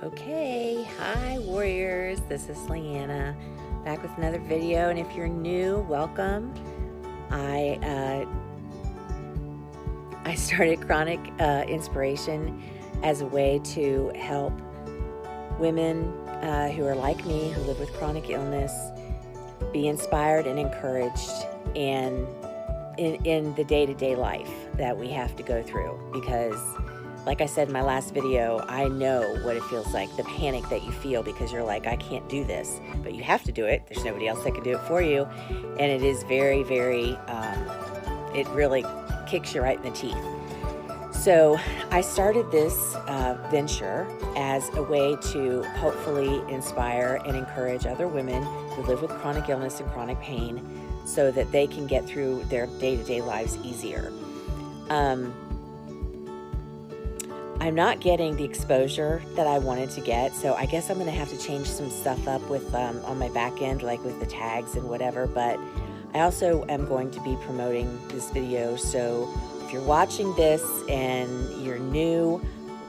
Okay, hi warriors, this is LeeAnna, back with another video, and if you're new, welcome. I started Chronic Inspiration as a way to help women who are like me, who live with chronic illness, be inspired and encouraged and in the day-to-day life that we have to go through, because like I said in my last video, I know what it feels like, the panic that you feel because you're like, I can't do this, but you have to do it. There's nobody else that can do it for you. And it is very, very, it really kicks you right in the teeth. So I started this venture as a way to hopefully inspire and encourage other women who live with chronic illness and chronic pain so that they can get through their day-to-day lives easier. I'm not getting the exposure that I wanted to get, so I guess I'm going to have to change some stuff up with on my back end, like with the tags and whatever, but I also am going to be promoting this video, so if you're watching this and you're new,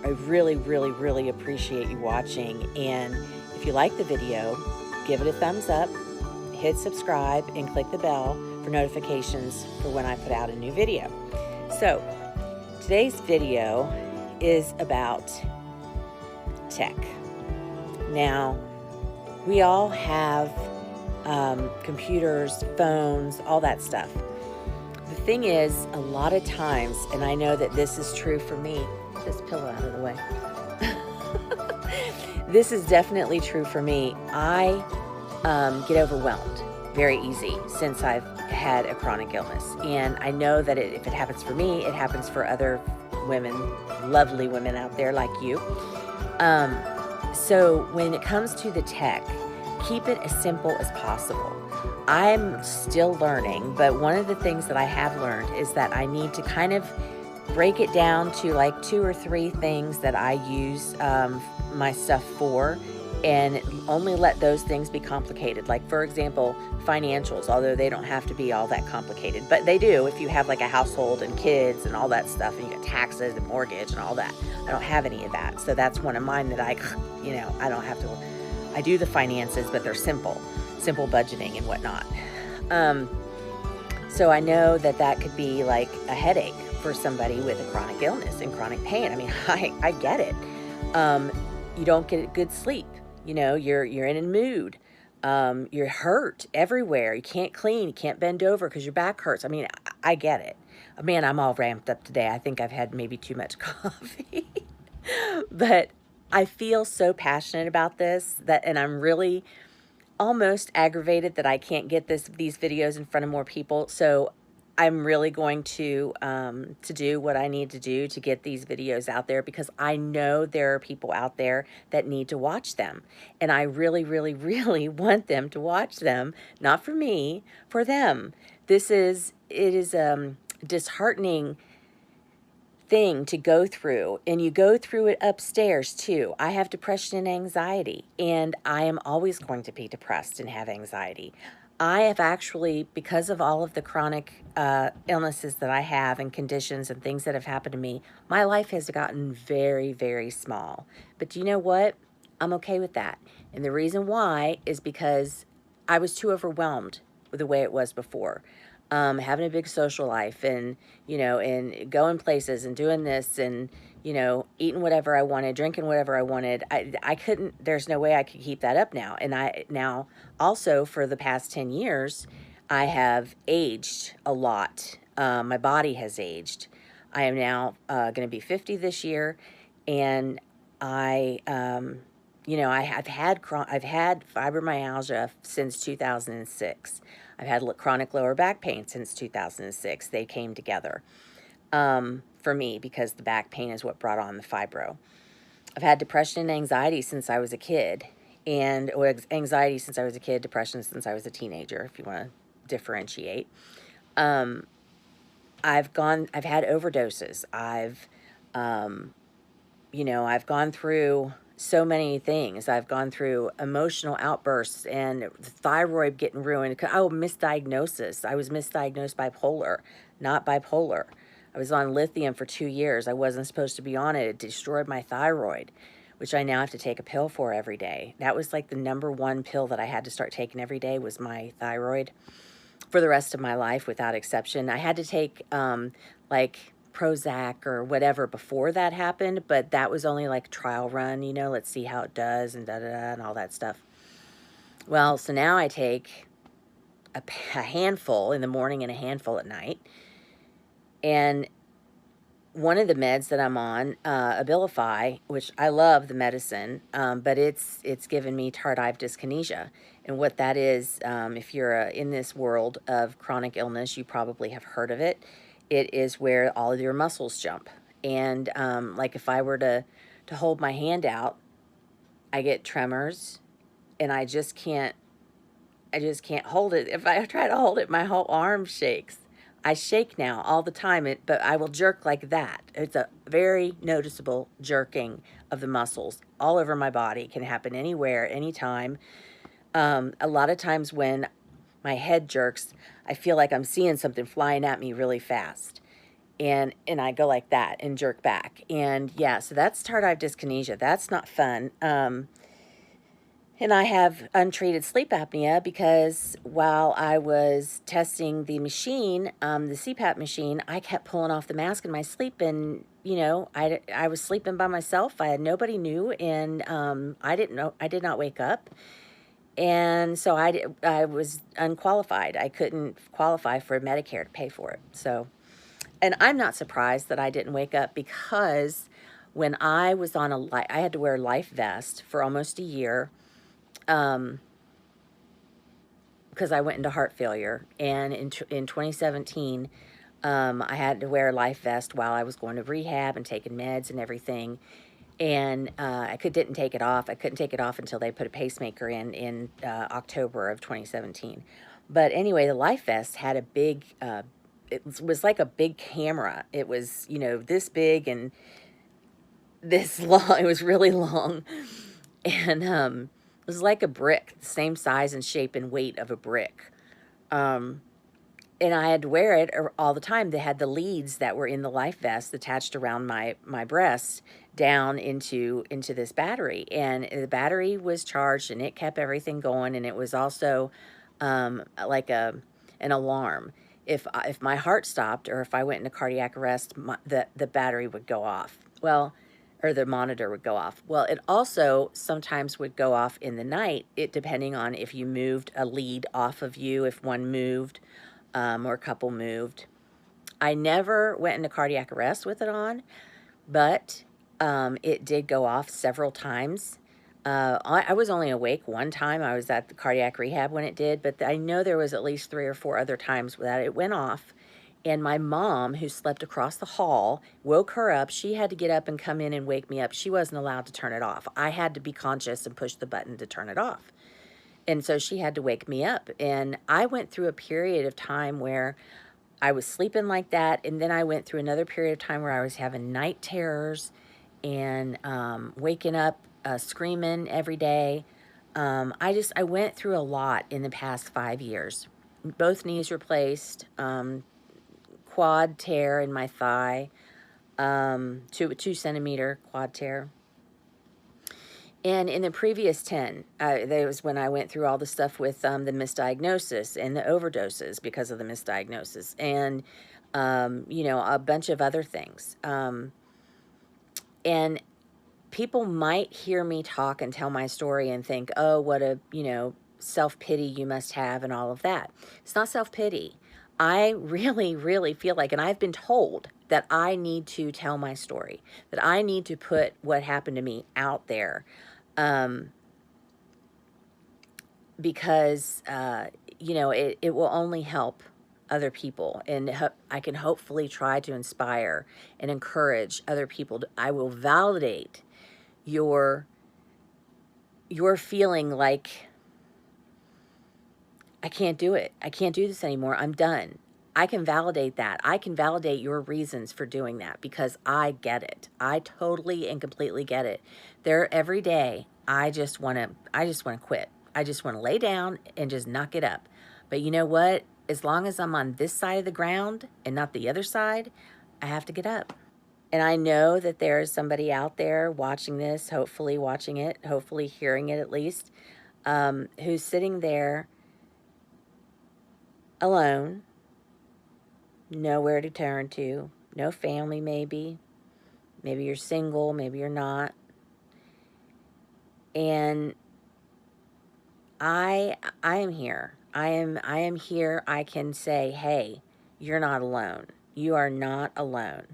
I really, really, really appreciate you watching, and if you like the video, give it a thumbs up, hit subscribe, and click the bell for notifications for when I put out a new video. So, today's video is about tech. Now, we all have computers, phones, all that stuff. The thing is, a lot of times, and I know that this is true for me, get this pillow out of the way. This is definitely true for me. I get overwhelmed very easy since I've had a chronic illness. And I know that if it happens for me, it happens for other women, lovely women out there like you. So when it comes to the tech, keep it as simple as possible. I'm still learning, but one of the things that I have learned is that I need to kind of break it down to like 2 or 3 things that I use my stuff for, and only let those things be complicated. Like, for example, financials, although they don't have to be all that complicated, but they do if you have like a household and kids and all that stuff, and you got taxes and mortgage and all that. I don't have any of that, so that's one of mine that I don't have to. I do the finances, but they're simple budgeting and whatnot. So I know that that could be like a headache for somebody with a chronic illness and chronic pain. I mean, I get it. You don't get good sleep. You know, you're in a mood. You're hurt everywhere. You can't clean. You can't bend over because your back hurts. I mean, I get it. Man, I'm all ramped up today. I think I've had maybe too much coffee. But I feel so passionate about this and I'm really almost aggravated that I can't get these videos in front of more people. So I'm really going to do what I need to do to get these videos out there, because I know there are people out there that need to watch them. And I really, really, really want them to watch them, not for me, for them. It is a disheartening thing to go through, and you go through it upstairs too. I have depression and anxiety, and I am always going to be depressed and have anxiety. I have actually, because of all of the chronic illnesses that I have and conditions and things that have happened to me, my life has gotten very, very small. But do you know what? I'm okay with that. And the reason why is because I was too overwhelmed with the way it was before. Having a big social life and, and going places and doing this and, eating whatever I wanted, drinking whatever I wanted. I couldn't, there's no way I could keep that up now. And now also for the past 10 years, I have aged a lot. My body has aged. I am now going to be 50 this year. And I've had fibromyalgia since 2006. I've had chronic lower back pain since 2006. They came together for me because the back pain is what brought on the fibro. I've had depression and anxiety since I was a kid, anxiety since I was a kid, depression since I was a teenager, if you want to differentiate. I've had overdoses. I've gone through so many things. I've gone through emotional outbursts and the thyroid getting ruined. Misdiagnosis. I was misdiagnosed bipolar, not bipolar. I was on lithium for 2 years. I wasn't supposed to be on it. It destroyed my thyroid. which I now have to take a pill for every day. That was like the #1 pill that I had to start taking every day, was my thyroid, for the rest of my life without exception. I had to take like Prozac or whatever before that happened, but that was only like a trial run, you know, let's see how it does and da-da-da and all that stuff. Well, so now I take a handful in the morning and a handful at night. And one of the meds that I'm on, Abilify, which I love the medicine, but it's given me tardive dyskinesia. And what that is, if you're in this world of chronic illness, you probably have heard of it. It is where all of your muscles jump. And like if I were to hold my hand out, I get tremors, and I just can't hold it. If I try to hold it, my whole arm shakes. I shake now all the time, but I will jerk like that. It's a very noticeable jerking of the muscles all over my body. It can happen anywhere, anytime. A lot of times when my head jerks, I feel like I'm seeing something flying at me really fast. And I go like that and jerk back. And yeah, so that's tardive dyskinesia. That's not fun. And I have untreated sleep apnea because while I was testing the machine, the CPAP machine, I kept pulling off the mask in my sleep, and you know, I was sleeping by myself. Nobody knew, and I didn't know. I did not wake up, and so I was unqualified. I couldn't qualify for Medicare to pay for it. So, and I'm not surprised that I didn't wake up, because when I was on I had to wear a life vest for almost a year. Because I went into heart failure, and in 2017, I had to wear a life vest while I was going to rehab and taking meds and everything, and I didn't take it off. I couldn't take it off until they put a pacemaker in October of 2017. But anyway, the life vest had a big, it was like a big camera. It was, you know, this big and this long. It was really long, and it was like a brick, the same size and shape and weight of a brick. And I had to wear it all the time. They had the leads that were in the life vest attached around my breasts down into this battery. And the battery was charged, and it kept everything going. And it was also like an alarm. If my heart stopped, or if I went into cardiac arrest, the battery would go off. Well, or the monitor would go off. Well, it also sometimes would go off in the night, depending on if you moved a lead off of you, if one moved, or a couple moved. I never went into cardiac arrest with it on, but it did go off several times. I was only awake one time. I was at the cardiac rehab when it did, but I know there was at least 3 or 4 other times that it went off. And my mom, who slept across the hall, woke her up. She had to get up and come in and wake me up. She wasn't allowed to turn it off. I had to be conscious and push the button to turn it off. And so she had to wake me up. And I went through a period of time where I was sleeping like that. And then I went through another period of time where I was having night terrors and waking up screaming every day. I went through a lot in the past 5 years. Both knees replaced, quad tear in my thigh, 2 centimeter quad tear. And in the previous 10, that was when I went through all the stuff with the misdiagnosis and the overdoses because of the misdiagnosis, and you know, a bunch of other things. And people might hear me talk and tell my story and think, oh, what a, you know, self-pity you must have and all of that. It's not self-pity. I really, really feel like, and I've been told that I need to tell my story, that I need to put what happened to me out there, because, you know, it will only help other people, and I can hopefully try to inspire and encourage other people. I will validate your feeling like, I can't do it. I can't do this anymore. I'm done. I can validate that. I can validate your reasons for doing that because I get it. I totally and completely get it. There every day, I just want to quit. I just want to lay down and just not get up. But you know what? As long as I'm on this side of the ground and not the other side, I have to get up. And I know that there is somebody out there watching this, hopefully watching it, hopefully hearing it at least, who's sitting there alone, nowhere to turn to, no family maybe. Maybe you're single, maybe you're not. And I am here. I am here. I can say, hey, you're not alone. You are not alone.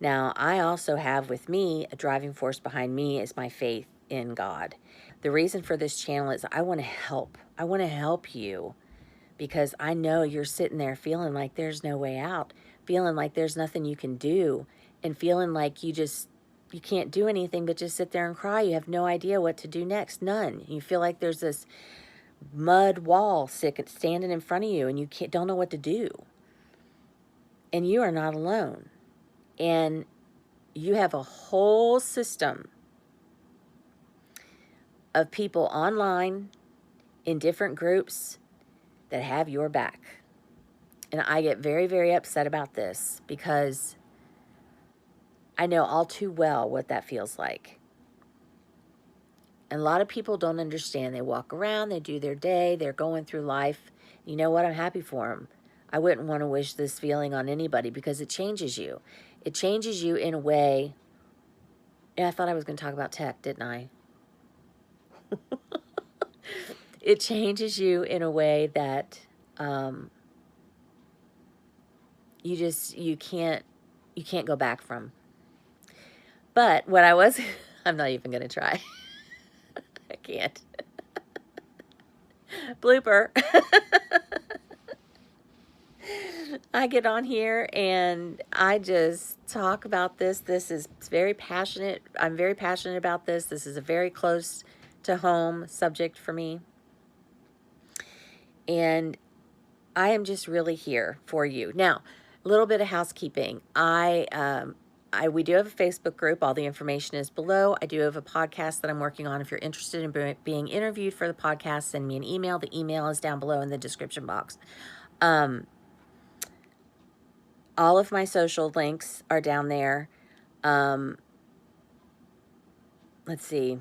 Now, I also have with me, a driving force behind me is my faith in God. The reason for this channel is I want to help. I want to help you because I know you're sitting there feeling like there's no way out, feeling like there's nothing you can do, and feeling like you can't do anything but just sit there and cry. You have no idea what to do next. None. You feel like there's this mud wall standing in front of you and you don't know what to do. And you are not alone. And you have a whole system of people online in different groups that have your back. And I get very, very upset about this because I know all too well what that feels like. And a lot of people don't understand. They walk around, they do their day, they're going through life. You know what? I'm happy for them. I wouldn't want to wish this feeling on anybody because it changes you. It changes you in a way. And I thought I was going to talk about tech, didn't I? It changes you in a way that you can't go back from. But what I was, I'm not even going to try. I can't. Blooper. I get on here and I just talk about this. This is very passionate. I'm very passionate about this. This is a very close to home subject for me. And I am just really here for you. Now, a little bit of housekeeping. We do have a Facebook group. All the information is below. I do have a podcast that I'm working on. If you're interested in being interviewed for the podcast, send me an email. The email is down below in the description box. All of my social links are down there. Let's see.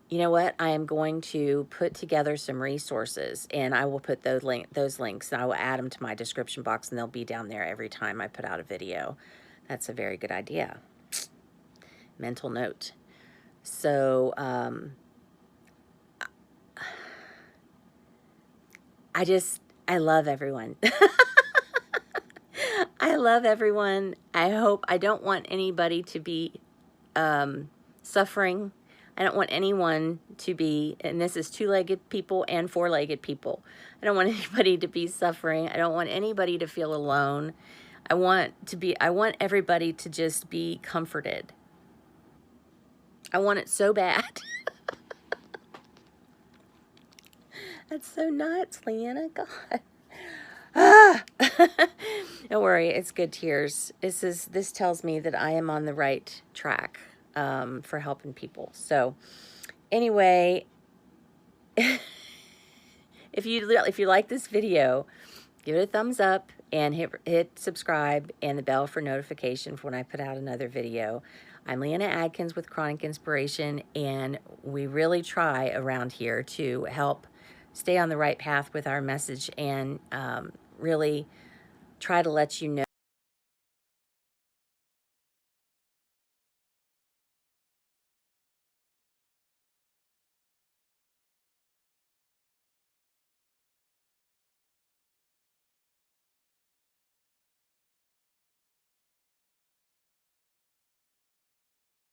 You know what? I am going to put together some resources, and I will put those links, and I will add them to my description box, and they'll be down there every time I put out a video. That's a very good idea. Mental note. So, I love everyone. I love everyone. I don't want anybody to be suffering. I don't want anyone to be, and this is two-legged people and four-legged people. I don't want anybody to be suffering. I don't want anybody to feel alone. I want everybody to just be comforted. I want it so bad. That's so nuts, LeeAnna. God. Ah. Don't worry, it's good tears. This tells me that I am on the right track for helping people. So anyway, if you like this video, give it a thumbs up and hit subscribe and the bell for notification for when I put out another video. I'm LeeAnna Adkins with Chronic Inspiration, and we really try around here to help stay on the right path with our message and really try to let you know